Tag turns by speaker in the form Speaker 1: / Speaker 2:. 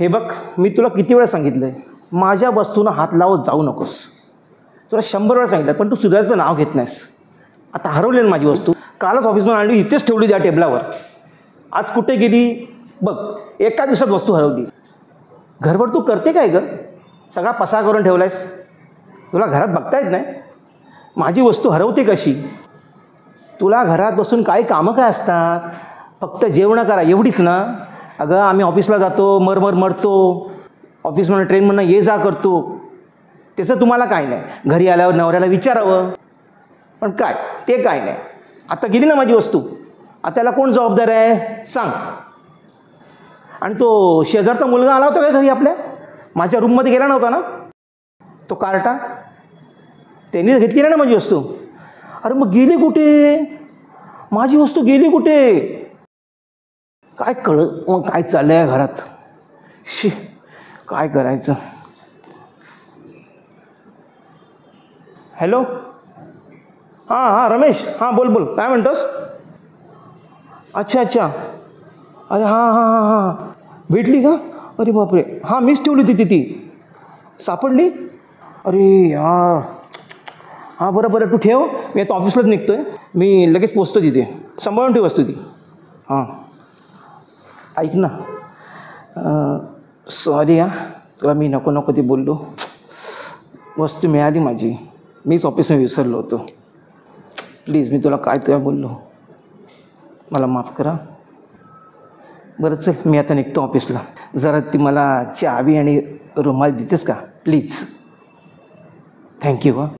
Speaker 1: हे बघ, मी तुला किती वेळा सांगितलं आहे, माझ्या वस्तूंना हात लावत जाऊ नकोस. तुला 100 वेळा सांगितलं, पण तू सुधारायचं नाव घेत नाहीस. आता हरवली ना माझी वस्तू. कालच ऑफिसमध्ये आणली, इथेच ठेवली त्या टेबलावर. आज कुठे गेली बघ. एका दिवसात वस्तू हरवली. घरभर तू करते काय गं? सगळा पसार करून ठेवलायस. तुला घरात बघता येत नाही? माझी वस्तू हरवते कशी? तुला घरात बसून काही कामं काय असतात? फक्त जेवणं करा एवढीच ना? अगं, आम्ही ऑफिसला जातो, मरतो, ऑफिसमधून ट्रेनमधून ये जा करतो. त्याचं तुम्हाला काय नाही. घरी आल्यावर नवऱ्याला विचारावं, पण काय ते काय नाही. आता गेली ना माझी वस्तू, आता त्याला कोण जबाबदार आहे सांग? आणि तो शेजारचा मुलगा आला होता काय घरी आपल्या? माझ्या रूममध्ये गेला नव्हता ना तो कार्टा? त्यांनी घेतली ना माझी वस्तू. अरे मग गेली कुठे? माझी वस्तू गेली कुठे? काय कळत मग काय चाललं आहे घरात? शी, काय करायचं? हॅलो, हां रमेश, हां बोल काय म्हणतोस? अच्छा, अरे हां भेटली का? अरे बापरे, हां मीच ठेवली होती ती सापडली? अरे यार, हां बरं तू ठेव, मी आता ऑफिसलाच निघतो आहे. मी लगेच पोचतो तिथे. सांभाळून ठेव वस्तू ती. हां ऐक ना, सॉरी हां, तुला मी नको ती बोललो. वस्तू मिळाली माझी, मीच ऑफिसमध्ये विसरलो होतो. प्लीज, मी तुला काय बोललो, मला माफ करा. बरं चल, मी आता निघतो ऑफिसला. जरा ती मला चावी आणि रुमाल देतेस का प्लीज? थँक्यू.